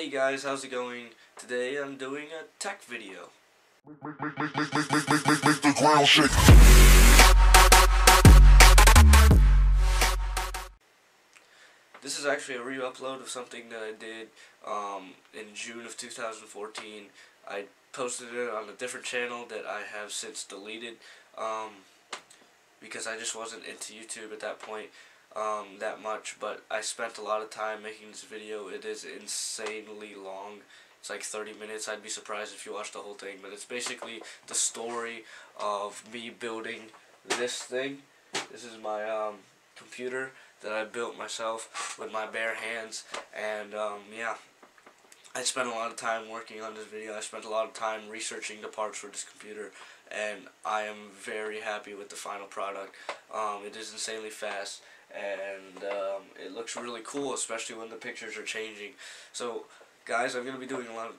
Hey guys, how's it going? Today I'm doing a tech video. Make the ground shake. This is actually a re-upload of something that I did in June of 2014. I posted it on a different channel that I have since deleted because I just wasn't into YouTube at that point that much, but I spent a lot of time making this video. It is insanely long. It's like 30 minutes. I'd be surprised if you watched the whole thing, but it's basically the story of me building this thing. This is my computer that I built myself with my bare hands, and yeah, I spent a lot of time working on this video. I spent a lot of time researching the parts for this computer, and I am very happy with the final product. It is insanely fast, and it looks really cool, especially when the pictures are changing. So guys, I'm going to be doing a lot of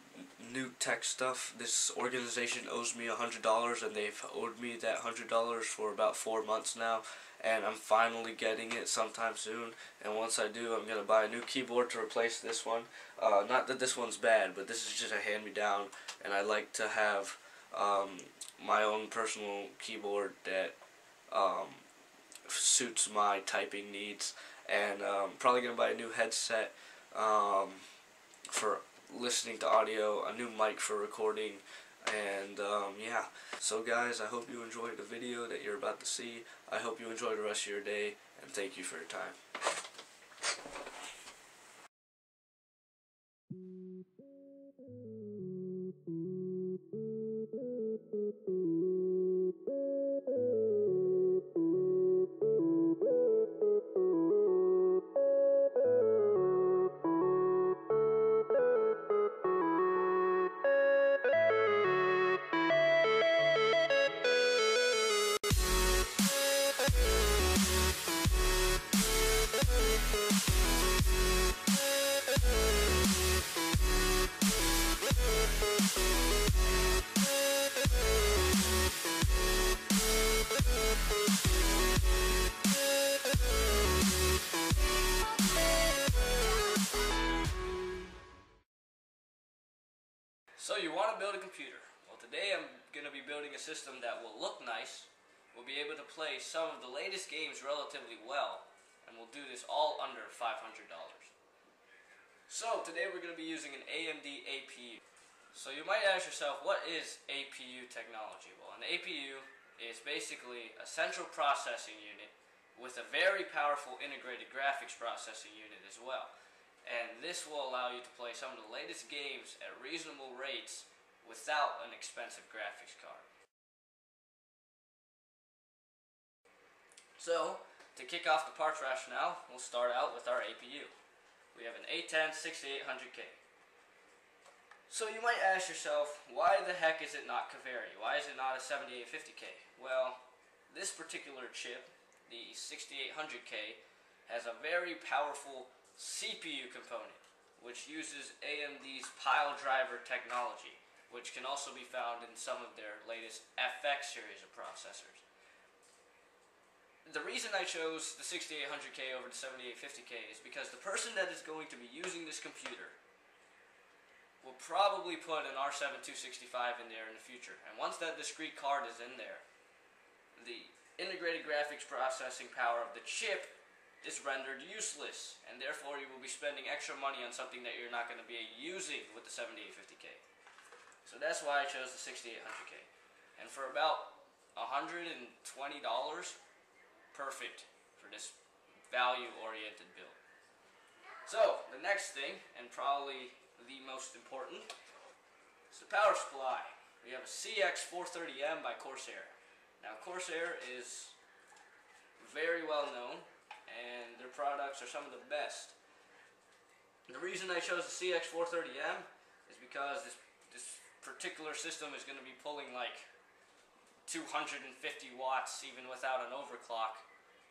new tech stuff. This organization owes me $100, and they've owed me that $100 for about 4 months now, and I'm finally getting it sometime soon. And once I do, I'm going to buy a new keyboard to replace this one. Not that this one's bad, but this is just a hand-me-down, and I like to have my own personal keyboard that suits my typing needs. And I'm probably going to buy a new headset for listening to audio, a new mic for recording, and yeah. So guys, I hope you enjoyed the video that you're about to see. I hope you enjoy the rest of your day, and thank you for your time. So you want to build a computer. Well, today I'm going to be building a system that will look nice, will be able to play some of the latest games relatively well, and we'll do this all under $500. So today we're going to be using an AMD APU. So you might ask yourself, what is APU technology? Well, an APU is basically a central processing unit with a very powerful integrated graphics processing unit as well. And this will allow you to play some of the latest games at reasonable rates without an expensive graphics card. So, to kick off the parts rationale, we'll start out with our APU. We have an A10-6800K. So you might ask yourself, why the heck is it not Kaveri? Why is it not a 7850K? Well, this particular chip, the 6800K, has a very powerful CPU component, which uses AMD's pile driver technology, which can also be found in some of their latest FX series of processors. The reason I chose the 6800K over the 7850K is because the person that is going to be using this computer will probably put an R7-265 in there in the future, and once that discrete card is in there, the integrated graphics processing power of the chip is rendered useless, and therefore you will be spending extra money on something that you're not going to be using with the 7850K. So that's why I chose the 6800K. And for about $120, perfect for this value-oriented build. So, the next thing, and probably the most important, is the power supply. We have a CX430M by Corsair. Now, Corsair is very well known, and their products are some of the best. And the reason I chose the CX430M is because this particular system is going to be pulling like 250 watts even without an overclock,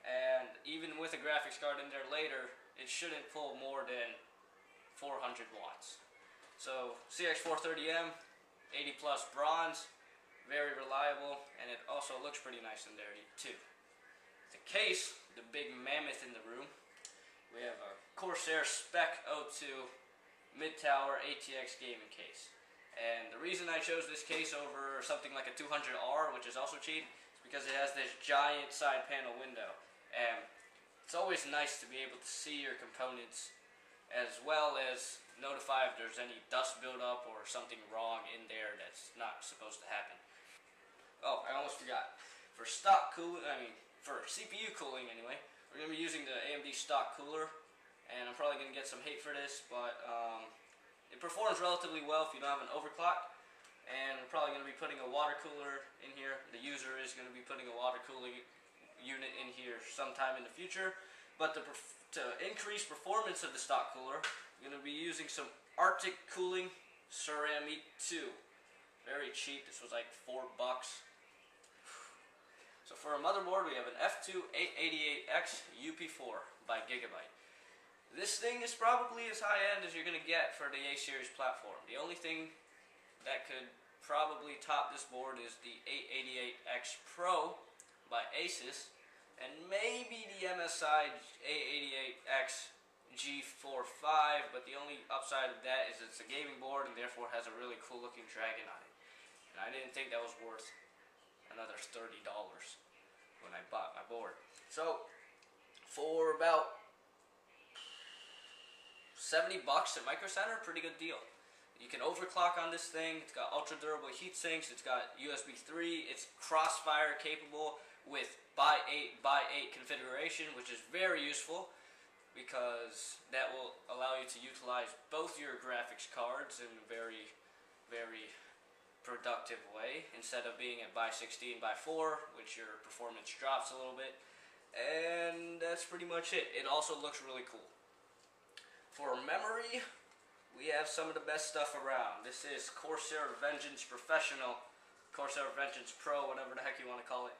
and even with a graphics card in there later, it shouldn't pull more than 400 watts. So CX430M, 80 plus bronze, very reliable, and it also looks pretty nice in there too. The case, the big mammoth in the room, we have a Corsair Spec 02 mid-tower ATX gaming case. And the reason I chose this case over something like a 200R, which is also cheap, is because it has this giant side panel window. And it's always nice to be able to see your components, as well as notify if there's any dust buildup or something wrong in there that's not supposed to happen. Oh, I almost forgot. For stock cooling, for CPU cooling anyway, we're going to be using the AMD stock cooler, and I'm probably going to get some hate for this, but it performs relatively well if you don't have an overclock. And we're probably going to be putting a water cooler in here. The user is going to be putting a water cooling unit in here sometime in the future. But to increase performance of the stock cooler, we're going to be using some Arctic Cooling Ceramic 2. Very cheap. This was like $4. So for our motherboard, we have an F2-888X UP4 by GIGABYTE. This thing is probably as high-end as you're going to get for the A-series platform. The only thing that could probably top this board is the 888X Pro by Asus, and maybe the MSI A88X G45, but the only upside of that is it's a gaming board and therefore has a really cool looking dragon on it. And I didn't think that was worth another $30 when I bought my board. So for about $70 at Micro Center, pretty good deal. You can overclock on this thing. It's got ultra durable heat sinks. It's got USB 3. It's crossfire capable with by 8x8 configuration, which is very useful because that will allow you to utilize both your graphics cards in a very, very productive way instead of being at by 16x4, which your performance drops a little bit. And that's pretty much it. It also looks really cool. For memory, we have some of the best stuff around. This is Corsair Vengeance Professional, Corsair Vengeance Pro, whatever the heck you want to call it.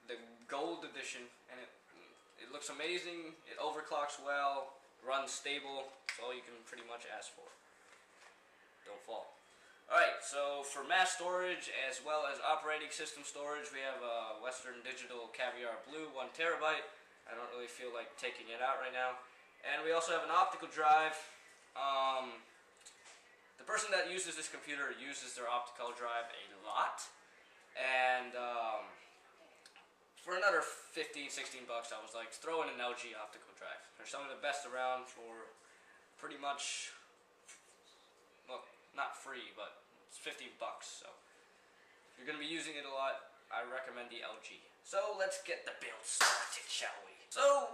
The gold edition, and it looks amazing. It overclocks well, runs stable. That's all you can pretty much ask for. Don't fall. Alright, so for mass storage as well as operating system storage, we have a Western Digital Caviar Blue 1 terabyte. I don't really feel like taking it out right now. And we also have an optical drive. The person that uses this computer uses their optical drive a lot, and for another $15-16 I was like, throw in an LG optical drive. They're some of the best around for pretty much, well, not free, but it's $15. So if you're going to be using it a lot, I recommend the LG. So let's get the build started, shall we? So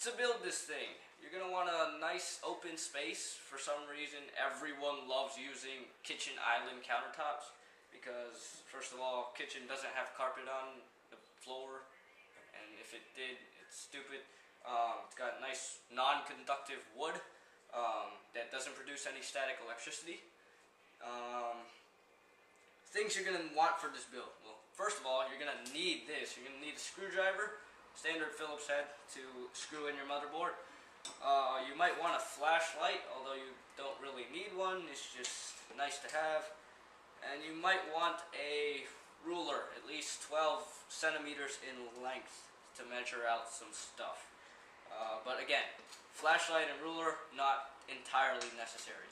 to build this thing, you're going to want a nice open space. For some reason, everyone loves using kitchen island countertops because, first of all, kitchen doesn't have carpet on the floor, and if it did, it's stupid. It's got nice non-conductive wood that doesn't produce any static electricity. Things you're going to want for this build. Well, first of all, you're going to need this. You're going to need a screwdriver, standard Phillips head to screw in your motherboard. You might want a flashlight, although you don't really need one. It's just nice to have. And you might want a ruler, at least 12 centimeters in length, to measure out some stuff. But again, flashlight and ruler, not entirely necessary.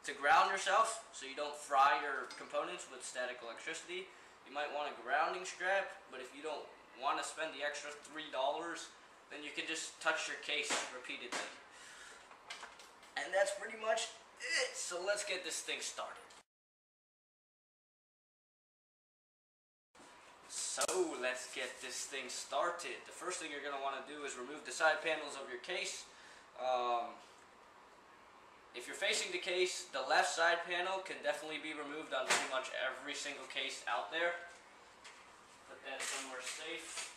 To ground yourself, so you don't fry your components with static electricity, you might want a grounding strap, but if you don't want to spend the extra $3, then you can just touch your case repeatedly. And that's pretty much it, so let's get this thing started. So let's get this thing started. The first thing you're going to want to do is remove the side panels of your case. If you're facing the case, the left side panel can definitely be removed on pretty much every single case out there. Put that somewhere safe.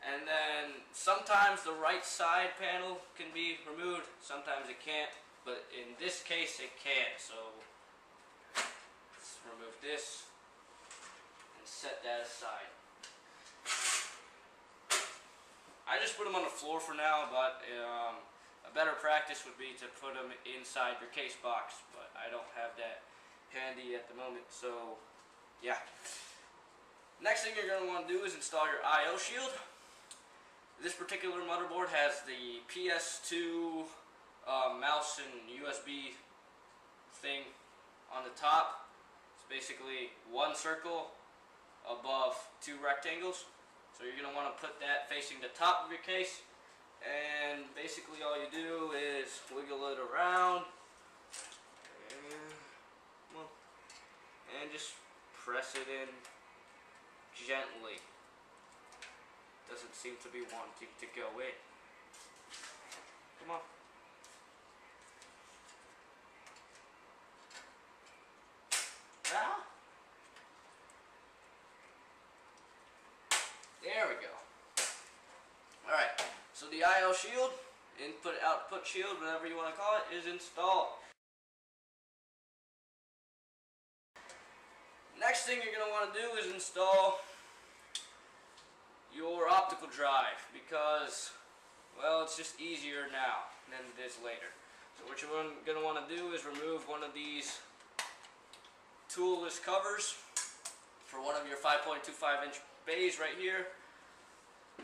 And then sometimes the right side panel can be removed, sometimes it can't, but in this case it can. So let's remove this and set that aside. I just put them on the floor for now, but a better practice would be to put them inside your case box, but I don't have that handy at the moment, so yeah. Next thing you're going to want to do is install your I/O shield. This particular motherboard has the PSU mouse and USB thing on the top. It's basically one circle above two rectangles. So you're going to want to put that facing the top of your case, and basically all you do is wiggle it around and just press it in gently. Doesn't seem to be wanting to go in. Come on. Now? There we go. Alright, so the IO shield, input output shield, whatever you want to call it, is installed. Next thing you're going to want to do is install your optical drive, because, well, it's just easier now than it is later. So what you're going to want to do is remove one of these toolless covers for one of your 5.25 inch bays right here.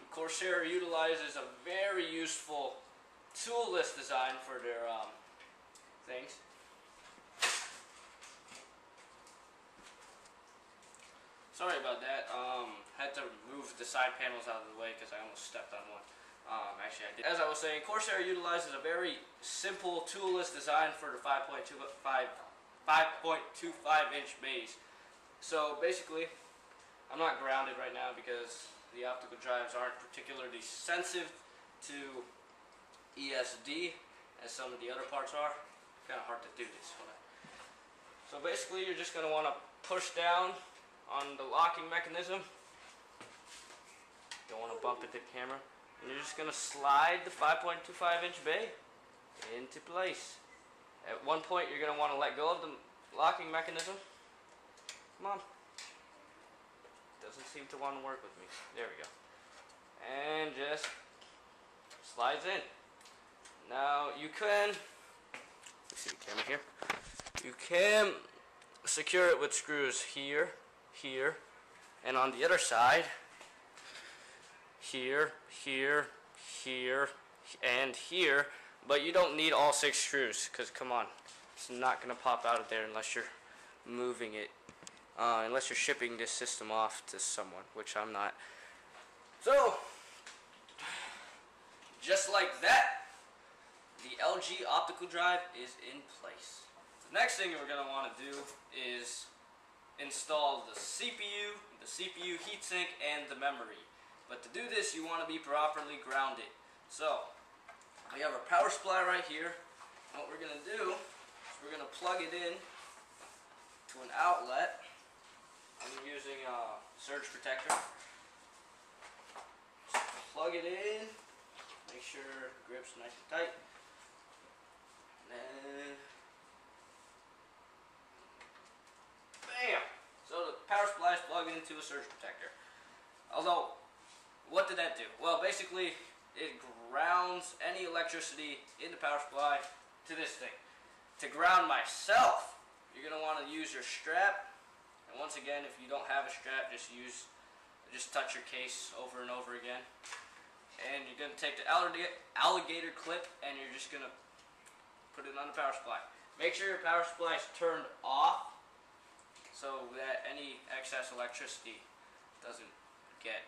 Corsair utilizes a very useful toolless design for their things. Sorry about that. Had to move the side panels out of the way because I almost stepped on one. Actually, I did. As I was saying, Corsair utilizes a very simple toolless design for the 5.25 inch bays. So basically, I'm not grounded right now because the optical drives aren't particularly sensitive to ESD as some of the other parts are. Kind of hard to do this. So basically, you're just going to want to push down on the locking mechanism. Don't want to bump into the camera. And you're just going to slide the 5.25 inch bay into place. At one point, you're going to want to let go of the locking mechanism. Come on. Doesn't seem to want to work with me. There we go. And just slides in. Now you can, let's see the camera here. You can secure it with screws here, here, and on the other side, here, here, here, and here. But you don't need all 6 screws, because come on, it's not going to pop out of there unless you're moving it. Unless you're shipping this system off to someone, which I'm not. So, just like that, the LG optical drive is in place. The next thing we're going to want to do is install the CPU heatsink, and the memory. But to do this, you want to be properly grounded. So, we have our power supply right here. And what we're going to do is we're going to plug it in to an outlet. I'm using a surge protector. Just plug it in. Make sure it grips nice and tight. And then, bam! So the power supply is plugged into a surge protector. Although, what did that do? Well, basically, it grounds any electricity in the power supply to this thing. To ground myself, you're going to want to use your strap. And once again, if you don't have a strap, just touch your case over and over again. And you're going to take the alligator clip and you're just going to put it on the power supply. Make sure your power supply is turned off so that any excess electricity doesn't get.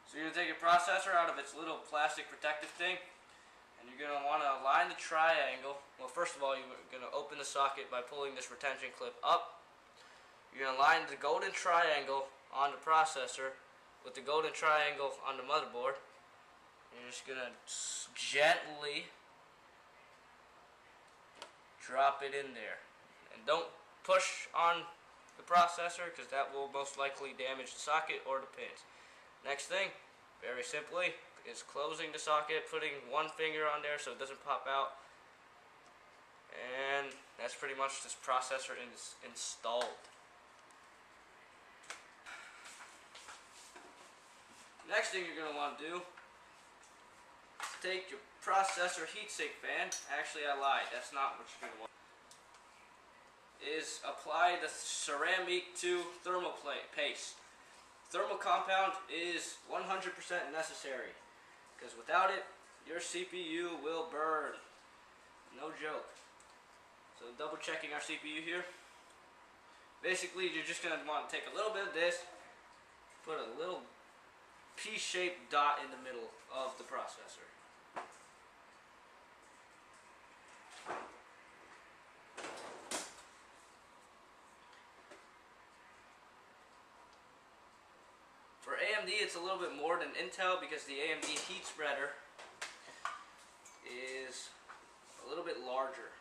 So you're going to take your processor out of its little plastic protective thing, and you're going to want to align the triangle. Well, first of all, you're going to open the socket by pulling this retention clip up. You're going to align the golden triangle on the processor with the golden triangle on the motherboard. And you're just going to gently drop it in there. And don't push on the processor, because that will most likely damage the socket or the pins. Next thing, very simply, is closing the socket, putting one finger on there so it doesn't pop out. And that's pretty much this processor is installed. Next thing you're going to want to do is take your processor heatsink fan. Actually, I lied. That's not what you're going to want. Is apply the ceramic to thermal paste. Thermal compound is 100% necessary. because without it, your CPU will burn. No joke. So double checking our CPU here. Basically, you're just going to want to take a little bit of this, put a little P-shaped dot in the middle of the processor. For AMD, it's a little bit more than Intel because the AMD heat spreader is a little bit larger.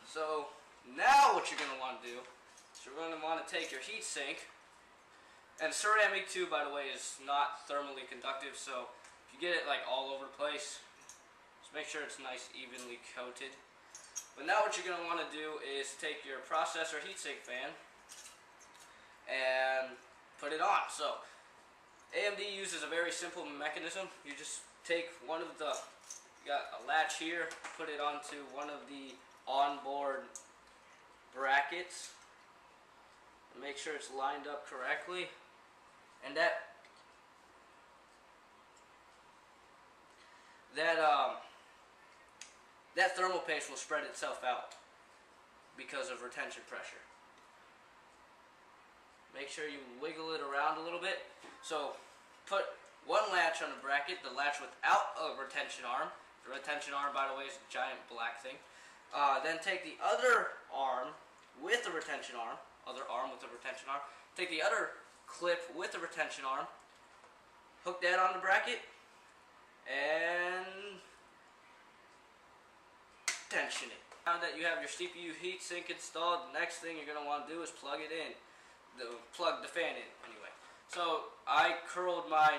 So now what you're going to want to do is you're going to want to take your heat sink, and ceramic too, by the way, is not thermally conductive, so if you get it like all over the place, just make sure it's nice evenly coated. But now what you're going to want to do is take your processor heatsink fan and put it on. So AMD uses a very simple mechanism. You just take one of the, you got a latch here, put it onto one of the onboard brackets, and make sure it's lined up correctly, and that thermal paste will spread itself out because of retention pressure. Make sure you wiggle it around a little bit. So put one latch on the bracket, the latch without a retention arm. The retention arm, by the way, is a giant black thing. Then take the other arm with the retention arm, take the other clip with the retention arm, hook that on the bracket, and tension it. Now that you have your CPU heatsink installed, the next thing you're going to want to do is plug it in. Plug the fan in, anyway. So I curled my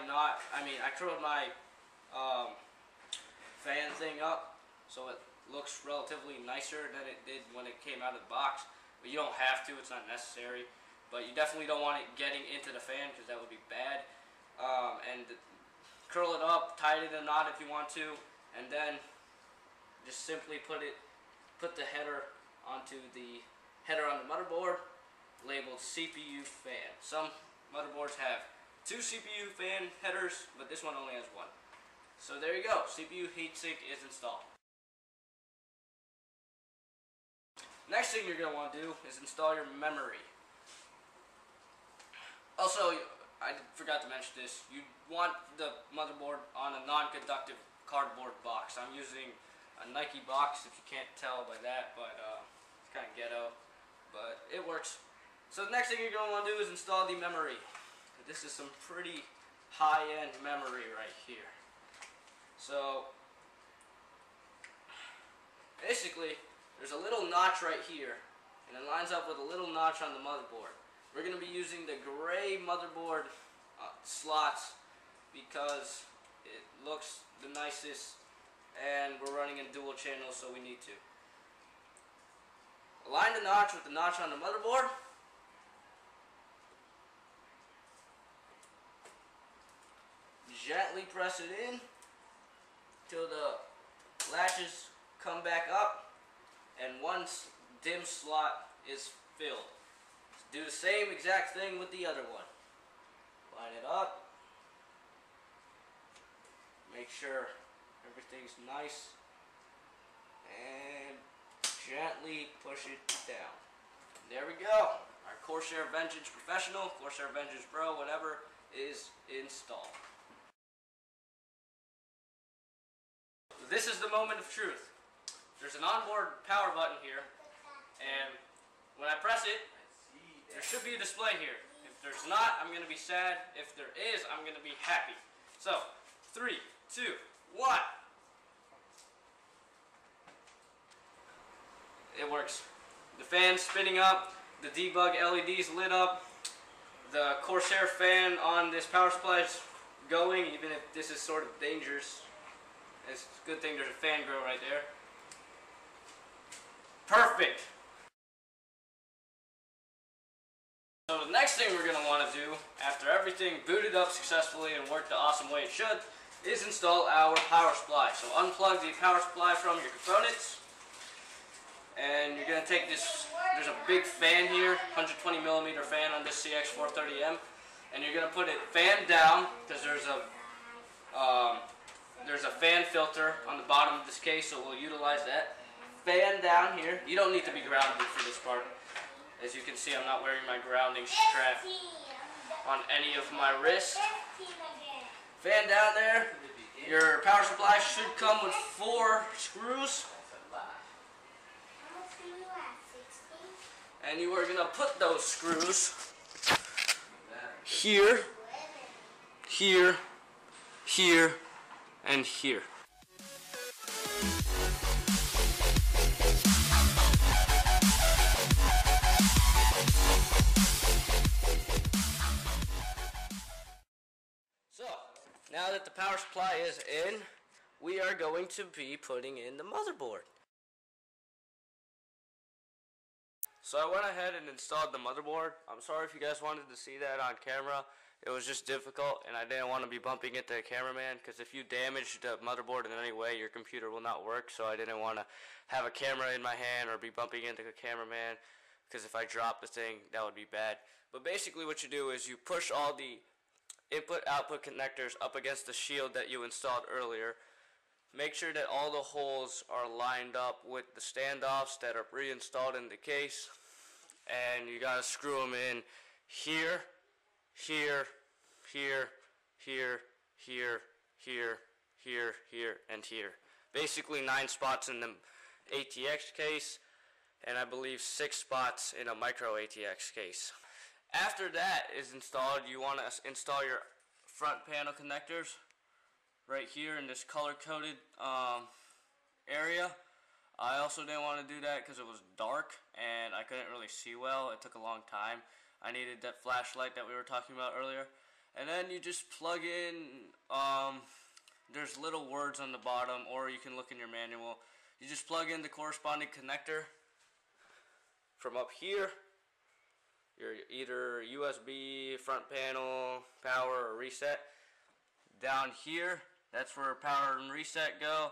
fan thing up so it looks relatively nicer than it did when it came out of the box. But you don't have to, it's not necessary. But you definitely don't want it getting into the fan because that would be bad. And curl it up, tie it in a knot if you want to, and then just simply put the header onto the header on the motherboard, labeled CPU fan. Some motherboards have 2 CPU fan headers, but this one only has 1. So there you go, CPU heatsink is installed. Next thing you're going to want to do is install your memory. Also, I forgot to mention this, you want the motherboard on a non-conductive cardboard box. I'm using a Nike box, if you can't tell by that, but it's kind of ghetto, but it works. So the next thing you're going to want to do is install the memory. This is some pretty high-end memory right here. So basically, there's a little notch right here, and it lines up with a little notch on the motherboard. We're going to be using the gray motherboard slots because it looks the nicest, and we're running in dual channels, so we need to. Align the notch with the notch on the motherboard. Gently press it in till the latches come back up and one dim slot is filled. Do the same exact thing with the other one. Line it up. Make sure everything's nice and gently push it down. There we go. Our Corsair Vengeance Professional, Corsair Vengeance Pro, whatever, is installed. This is the moment of truth. There's an onboard power button here, and when I press it, there should be a display here. If there's not, I'm going to be sad. If there is, I'm going to be happy. So, 3, 2, 1. It works. The fan's spinning up, the debug LED's lit up, the Corsair fan on this power supply is going, even if this is sort of dangerous. It's a good thing there's a fan grill right there. Perfect! So the next thing we're going to want to do, after everything booted up successfully and worked the awesome way it should, is install our power supply. So unplug the power supply from your components, and you're going to take this, there's a big fan here, 120mm fan on this CX430M, and you're going to put it fan down, because there's a There's a fan filter on the bottom of this case, so we'll utilize that. Fan down here. You don't need to be grounded for this part. As you can see, I'm not wearing my grounding strap on any of my wrists. Fan down there. Your power supply should come with 4 screws. And you are going to put those screws here, here, here, and here. So, now that the power supply is in, we are going to be putting in the motherboard. So I went ahead and installed the motherboard. I'm sorry if you guys wanted to see that on camera. It was just difficult, and I didn't want to be bumping into the cameraman, because if you damage the motherboard in any way, your computer will not work. So I didn't want to have a camera in my hand or be bumping into the cameraman, because if I drop the thing, that would be bad. But basically what you do is you push all the input-output connectors up against the shield that you installed earlier. Make sure that all the holes are lined up with the standoffs that are pre-installed in the case, and you gotta screw them in here, here, here, here, here, here, here, here, and here. Basically 9 spots in the ATX case, and I believe 6 spots in a micro ATX case. After that is installed, you want to install your front panel connectors right here in this color-coded area. I also didn't want to do that because it was dark and I couldn't really see well. It took a long time. I needed that flashlight that we were talking about earlier. And then you just plug in, there's little words on the bottom, or you can look in your manual. You just plug in the corresponding connector from up here. Your either USB, front panel, power, or reset. Down here, that's where power and reset go.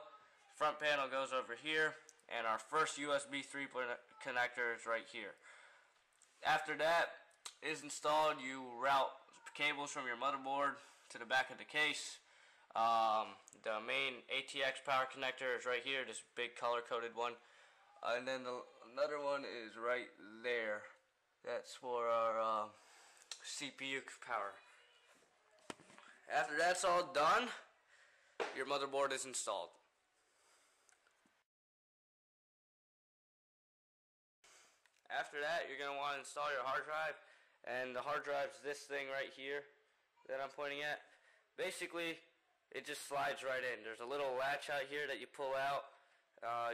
Front panel goes over here, and our first USB 3 connector is right here. After that is installed, you route cables from your motherboard to the back of the case. The main ATX power connector is right here, this big color-coded one. And then another one is right there. That's for our CPU power. After that's all done, your motherboard is installed. After that, you're going to want to install your hard drive, and the hard drive's this thing right here that I'm pointing at. Basically, it just slides right in. There's a little latch out here that you pull out,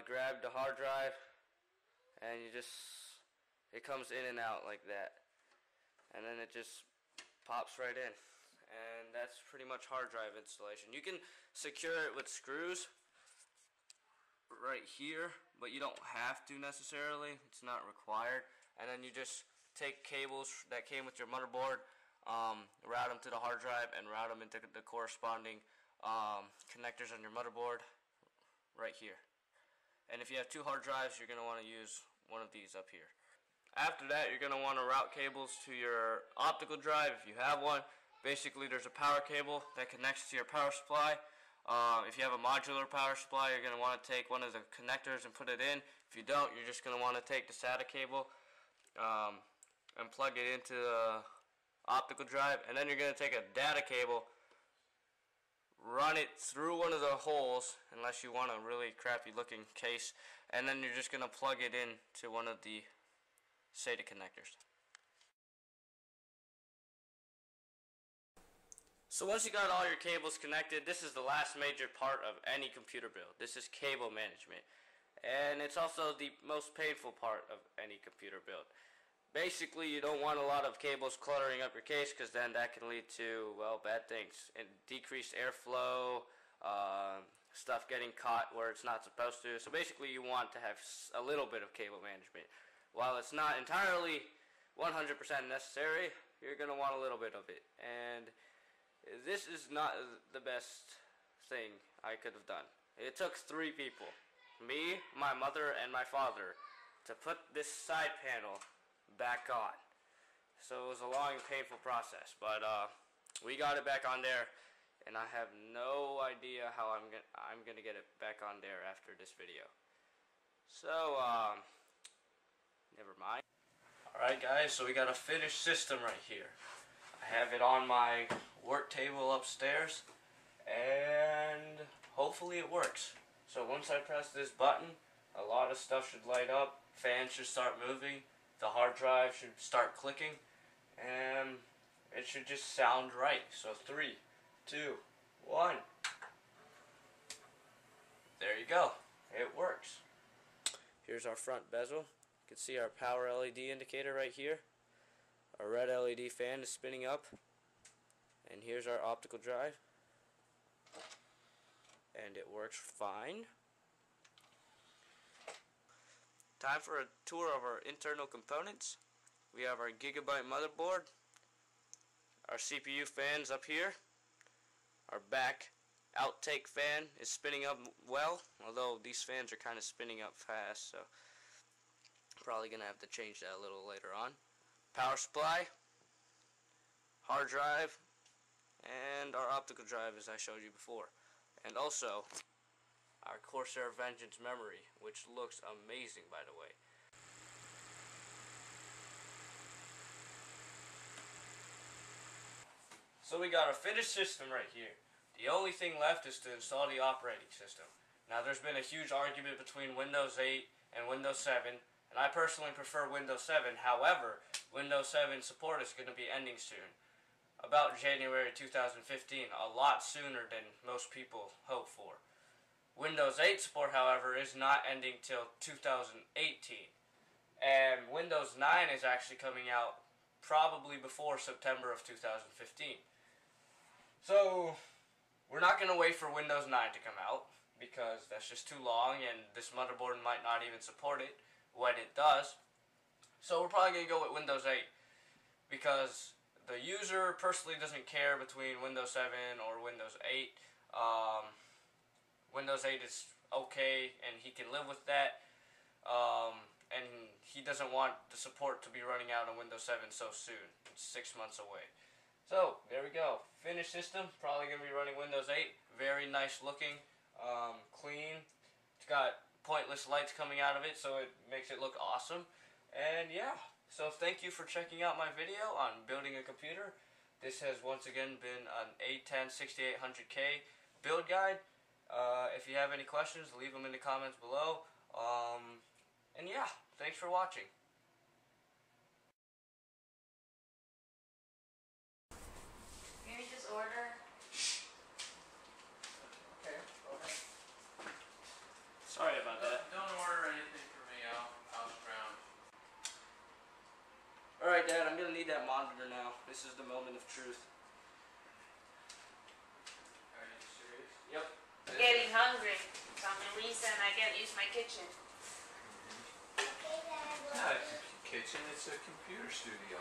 grab the hard drive, and it comes in and out like that. And then it just pops right in. And that's pretty much hard drive installation. You can secure it with screws right here, but you don't have to necessarily. It's not required. And then you just take cables that came with your motherboard, route them to the hard drive, and route them into the corresponding connectors on your motherboard right here. And if you have 2 hard drives, you're going to want to use one of these up here. After that, you're going to want to route cables to your optical drive if you have one. Basically, there's a power cable that connects to your power supply. If you have a modular power supply, you're going to want to take one of the connectors and put it in. If you don't, you're just going to want to take the SATA cable and plug it into the optical drive. And then you're going to take a data cable, run it through one of the holes, unless you want a really crappy looking case, and then you're just going to plug it in to one of the SATA connectors. So once you got all your cables connected, this is the last major part of any computer build. This is cable management. And it's also the most painful part of any computer build. Basically, you don't want a lot of cables cluttering up your case, because then that can lead to, well, bad things. And decreased airflow, stuff getting caught where it's not supposed to. So basically, you want to have a little bit of cable management. While it's not entirely 100% necessary, you're going to want a little bit of it. And this is not the best thing I could have done. It took 3 people, me, my mother, and my father, to put this side panel back on. So it was a long and painful process, but we got it back on there. and I have no idea how I'm gonna get it back on there after this video. So never mind. Alright guys, so we got a finished system right here. I have it on my work table upstairs, and hopefully it works. So once I press this button, a lot of stuff should light up, fans should start moving, the hard drive should start clicking, and it should just sound right. So 3, 2, 1. There you go. It works. Here's our front bezel. You can see our power LED indicator right here. Our red LED fan is spinning up. And here's our optical drive. And it works fine. Time for a tour of our internal components. We have our GIGABYTE motherboard. Our CPU fans up here. Our back outtake fan is spinning up well, although these fans are kind of spinning up fast, so probably gonna have to change that a little later on. Power supply, hard drive, and our optical drive as I showed you before, and also our Corsair Vengeance memory, which looks amazing by the way. So we got a finished system right here. The only thing left is to install the operating system. Now there's been a huge argument between Windows 8 and Windows 7, and I personally prefer Windows 7. However, Windows 7 support is going to be ending soon. About January 2015, a lot sooner than most people hope for. Windows 8 support, however, is not ending till 2018. And Windows 9 is actually coming out probably before September of 2015. So we're not going to wait for Windows 9 to come out, because that's just too long and this motherboard might not even support it when it does. So we're probably going to go with Windows 8, because the user personally doesn't care between Windows 7 or Windows 8. Windows 8 is okay and he can live with that, and he doesn't want the support to be running out on Windows 7 so soon. It's 6 months away. So, there we go. Finished system. Probably going to be running Windows 8. Very nice looking. Clean. It's got pointless lights coming out of it, so it makes it look awesome. And yeah. So, thank you for checking out my video on building a computer. This has once again been an A10-6800K build guide. If you have any questions, leave them in the comments below. And yeah. Thanks for watching. Maybe just order. Okay, go ahead. Sorry about that. Don't order anything for me, I'll scrounge. Alright Dad, I'm gonna need that monitor now. This is the moment of truth. Are you serious? Yep. Getting hungry. So I'm gonna reason I can't use my kitchen. It's not a kitchen, it's a computer studio.